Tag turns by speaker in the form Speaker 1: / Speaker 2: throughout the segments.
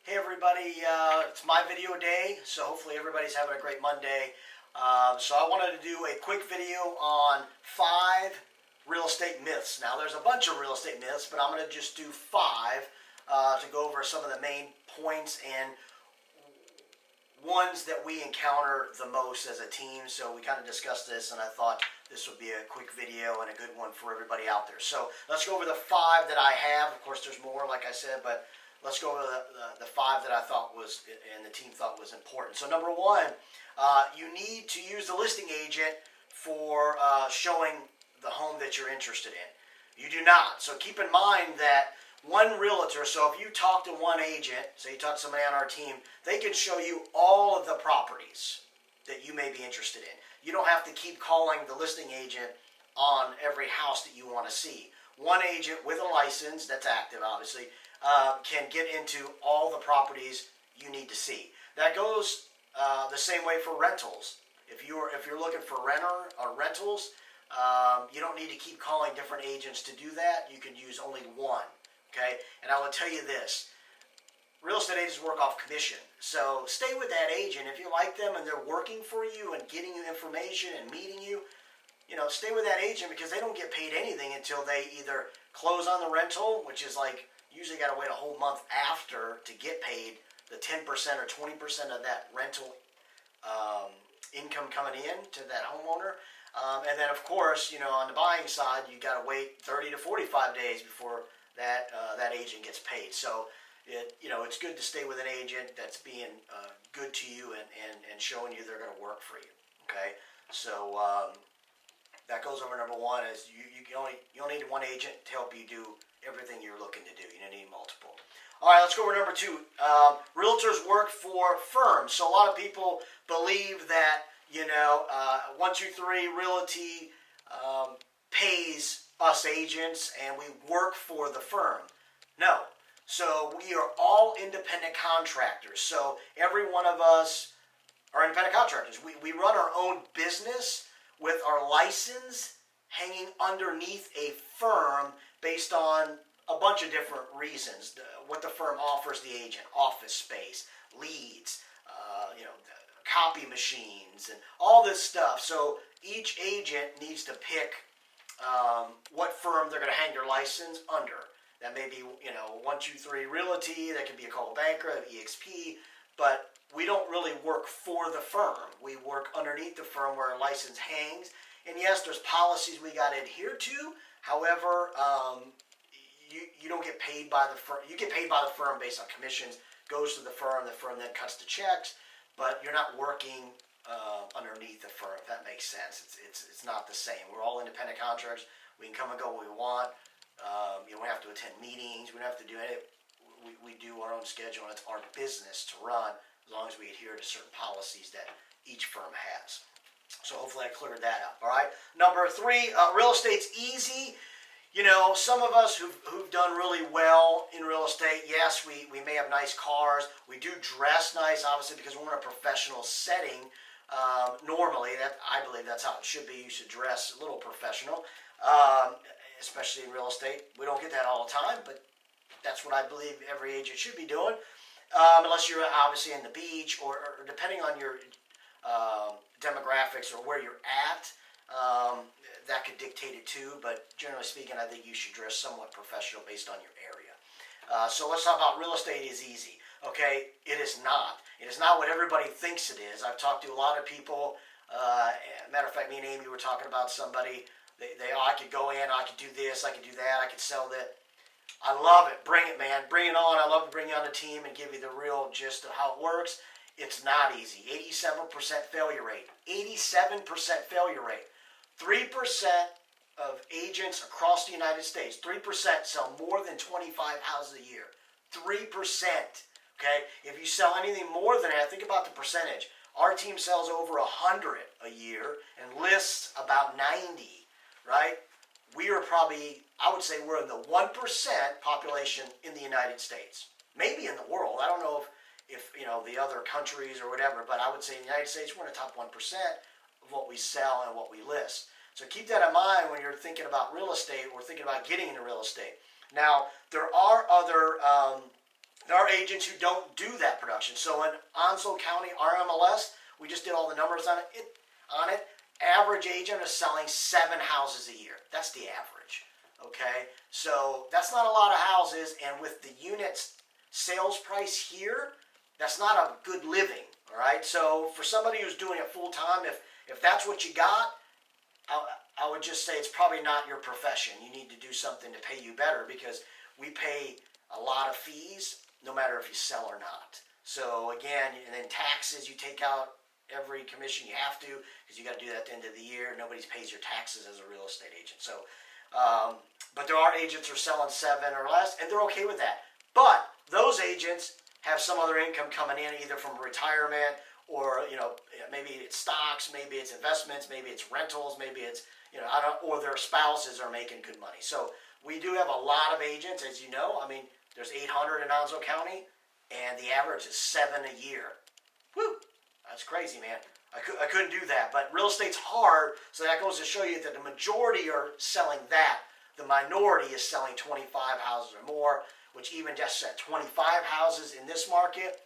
Speaker 1: Hey everybody, it's my video day, so hopefully everybody's having a great Monday. So I wanted to do a quick video on 5 real estate myths. Now there's a bunch of real estate myths, but I'm going to just do 5 to go over some of the main points and ones that we encounter the most as a team. So we kind of discussed this, and I thought this would be a quick video and a good one for everybody out there. So let's go over the 5 that I have. Of course, there's more, like I said, but let's go over the 5 that I thought was, and the team thought was important. So number 1, you need to use the listing agent for showing the home that you're interested in. You do not. So keep in mind that one realtor, so if you talk to one agent, say you talk to somebody on our team, they can show you all of the properties that you may be interested in. You don't have to keep calling the listing agent on every house that you want to see. One agent with a license that's active, obviously, can get into all the properties you need to see. That goes the same way for rentals. If you're looking for rentals, you don't need to keep calling different agents to do that. You can use only one. Okay, and I will tell you this: real estate agents work off commission. So stay with that agent if you like them and they're working for you and getting you information and meeting you. You know, stay with that agent because they don't get paid anything until they either close on the rental, which is like usually got to wait a whole month after to get paid the 10% or 20% of that rental income coming in to that homeowner. And then, of course, you know, on the buying side, you got to wait 30 to 45 days before that agent gets paid. So, it's good to stay with an agent that's being good to you and showing you they're going to work for you. Okay, so that goes over number 1 is you only need one agent to help you do everything you're looking to do. You don't need multiple. All right, let's go over number 2. Realtors work for firms. So a lot of people believe that 123 Realty pays us agents and we work for the firm. No. So we are all independent contractors. So every one of us are independent contractors. We run our own business with our license hanging underneath a firm based on a bunch of different reasons. What the firm offers the agent: office space, leads, copy machines, and all this stuff. So each agent needs to pick what firm they're going to hang their license under. That may be, 123 Realty, that could be a Coldwell Banker, EXP, but we don't really work for the firm. We work underneath the firm where our license hangs. And yes, there's policies we got to adhere to. However, you don't get paid by the firm. You get paid by the firm based on commissions. Goes to the firm then cuts the checks, but you're not working underneath the firm, if that makes sense. It's not the same. We're all independent contractors. We can come and go when we want. You don't have to attend meetings. We don't have to do any. We do our own schedule, and it's our business to run as long as we adhere to certain policies that each firm has. So hopefully I cleared that up. All right. Number 3, real estate's easy. Some of us who've done really well in real estate, yes, we may have nice cars. We do dress nice, obviously, because we're in a professional setting. Normally, I believe that's how it should be. You should dress a little professional, especially in real estate. We don't get that all the time, but that's what I believe every agent should be doing, unless you're obviously in the beach or depending on your demographics or where you're at. That could dictate it too, but generally speaking, I think you should dress somewhat professional based on your area. So let's talk about real estate is easy. Okay, it is not. It is not what everybody thinks it is. I've talked to a lot of people. Matter of fact, me and Amy were talking about somebody. I could go in, I could do this, I could do that, I could sell that. I love it. Bring it, man. Bring it on. I love to bring you on the team and give you the real gist of how it works. It's not easy. 87% failure rate. 87% failure rate. 3% of agents across the United States, 3% sell more than 25 houses a year. 3%. Okay? If you sell anything more than that, think about the percentage. Our team sells over 100 a year and lists about 90, right? We are probably, I would say we're in the 1% population in the United States. Maybe in the world. I don't know if the other countries or whatever, but I would say in the United States, we're in the top 1% of what we sell and what we list. So keep that in mind when you're thinking about real estate or thinking about getting into real estate. Now, there are other There are agents who don't do that production. So in Onslow County, RMLS, we just did all the numbers on it. Average agent is selling 7 houses a year. That's the average. Okay, so that's not a lot of houses, and with the units sales price here, that's not a good living. All right, so for somebody who's doing it full time, if that's what you got, I would just say it's probably not your profession. You need to do something to pay you better, because we pay a lot of fees no matter if you sell or not. So again, and then taxes, you take out every commission you have to, because you got to do that at the end of the year. Nobody pays your taxes as a real estate agent. So, but there are agents who are selling 7 or less, and they're okay with that. But those agents have some other income coming in, either from retirement, or maybe it's stocks, maybe it's investments, maybe it's rentals, maybe it's or their spouses are making good money. So we do have a lot of agents, as you know. I mean, there's 800 in Onslow County, and the average is 7 a year. Woo! That's crazy, man. I couldn't do that. But real estate's hard, so that goes to show you that the majority are selling that. The minority is selling 25 houses or more, which even just at 25 houses in this market,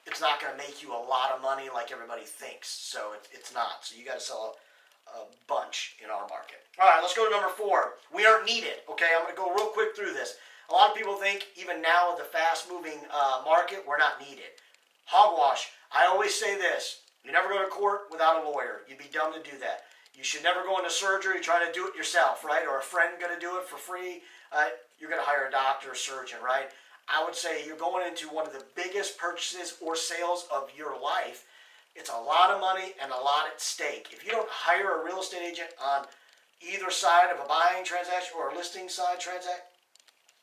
Speaker 1: it's not going to make you a lot of money like everybody thinks. So it's not. So you got to sell a bunch in our market. All right, let's go to number 4. We aren't needed. Okay, I'm going to go real quick through this. A lot of people think even now with the fast-moving market, we're not needed. Hogwash. I always say this. You never go to court without a lawyer. You'd be dumb to do that. You should never go into surgery trying to do it yourself, right? Or a friend going to do it for free. You're going to hire a doctor or surgeon, right? I would say you're going into one of the biggest purchases or sales of your life. It's a lot of money and a lot at stake. If you don't hire a real estate agent on either side of a buying transaction or a listing side transaction,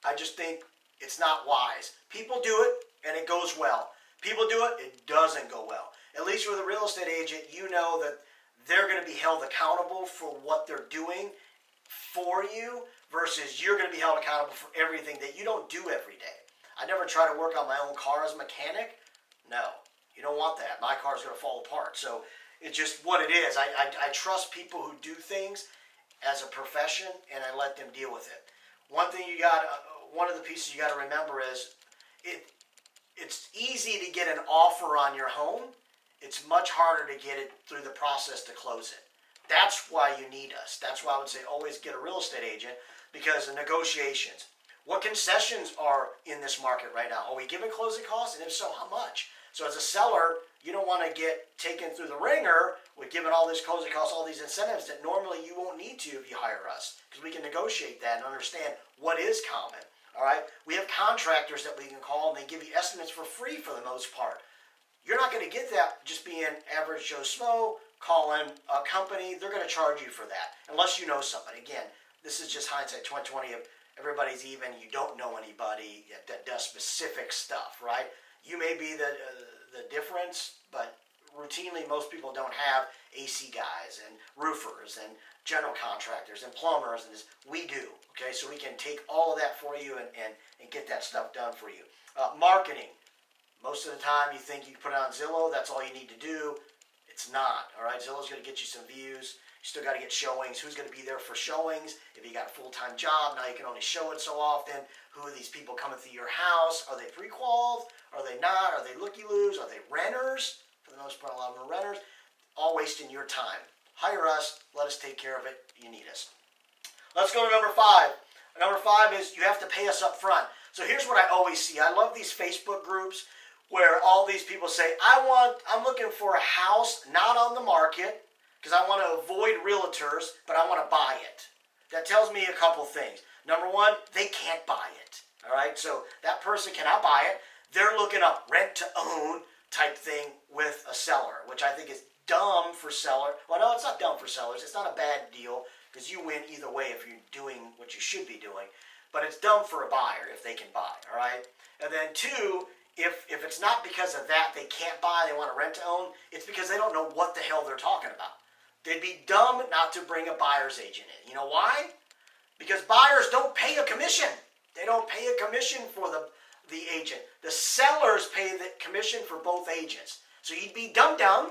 Speaker 1: I just think it's not wise. People do it and it goes well. People do it, it doesn't go well. At least with a real estate agent, you know that they're going to be held accountable for what they're doing for you, versus you're going to be held accountable for everything that you don't do every day. I never try to work on my own car as a mechanic. No, you don't want that. My car's going to fall apart. So it's just what it is. I trust people who do things as a profession, and I let them deal with it. One of the pieces you got to remember is it's easy to get an offer on your home. It's much harder to get it through the process to close it. That's why you need us. That's why I would say always get a real estate agent, because the negotiations. What concessions are in this market right now? Are we giving closing costs? And if so, how much? So as a seller, you don't want to get taken through the ringer with giving all these closing costs, all these incentives that normally you won't need to if you hire us, because we can negotiate that and understand what is common. All right? We have contractors that we can call, and they give you estimates for free for the most part. You're not going to get that just being average Joe Smo, calling a company. They're going to charge you for that, unless you know somebody. Again, this is just hindsight 2020 of everybody's even. You don't know anybody that does specific stuff, right? You may be the difference, but routinely most people don't have AC guys and roofers and general contractors and plumbers, and we do. Okay, so we can take all of that for you and get that stuff done for you. Marketing. Most of the time you think you can put it on Zillow, that's all you need to do. It's not, all right? Zillow's going to get you some views. You still got to get showings. Who's going to be there for showings? If you got a full-time job, now you can only show it so often. Who are these people coming through your house? Are they pre-qualified? Are they not? Are they looky-loos? Are they renters? For the most part, a lot of them are renters. All wasting your time. Hire us. Let us take care of it. You need us. Let's go to number 5. Number 5 is you have to pay us up front. So here's what I always see. I love these Facebook groups where all these people say, I'm looking for a house not on the market because I want to avoid realtors, but I want to buy it. That tells me a couple things. Number 1, they can't buy it. All right, so that person cannot buy it. They're looking up rent to own type thing with a seller, which I think is dumb for sellers. Well, no, it's not dumb for sellers. It's not a bad deal because you win either way if you're doing what you should be doing. But it's dumb for a buyer if they can buy, all right? And then 2, if it's not because of that they can't buy, they want to rent to own, it's because they don't know what the hell they're talking about. They'd be dumb not to bring a buyer's agent in. You know why? Because buyers don't pay a commission. They don't pay a commission for the agent. The sellers pay the commission for both agents. So you'd be dumb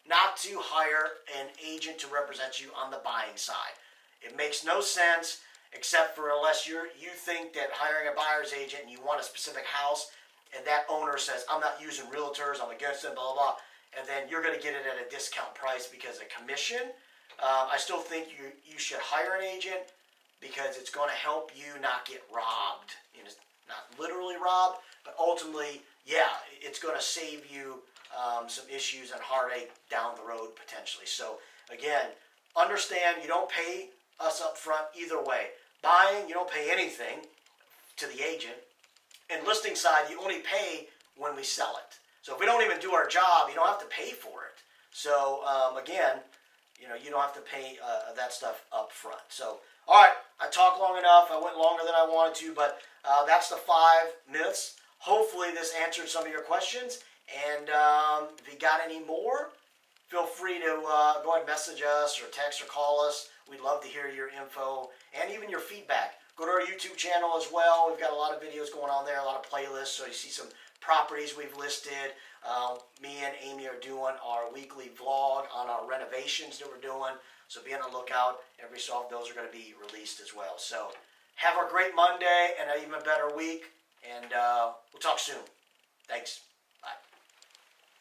Speaker 1: not to hire an agent to represent you on the buying side. It makes no sense. except for unless you think that hiring a buyer's agent and you want a specific house, and that owner says, I'm not using realtors, I'm against them, blah, blah, blah, and then you're going to get it at a discount price because of commission. I still think you should hire an agent because it's going to help you not get robbed. Not literally robbed, but ultimately, yeah, it's going to save you some issues and heartache down the road potentially. So again, understand you don't pay us up front either way. Buying, you don't pay anything to the agent. And listing side, you only pay when we sell it. So if we don't even do our job, you don't have to pay for it. So again, you don't have to pay that stuff up front. So, all right, I talked long enough. I went longer than I wanted to, but that's the 5 myths. Hopefully this answered some of your questions. And if you got any more, feel free to go ahead and message us or text or call us. We'd love to hear your info and even your feedback. Go to our YouTube channel as well. We've got a lot of videos going on there, a lot of playlists. So you see some properties we've listed. Me and Amy are doing our weekly vlog on our renovations that we're doing. So be on the lookout. Every so often those are going to be released as well. So have a great Monday and an even better week. And we'll talk soon. Thanks.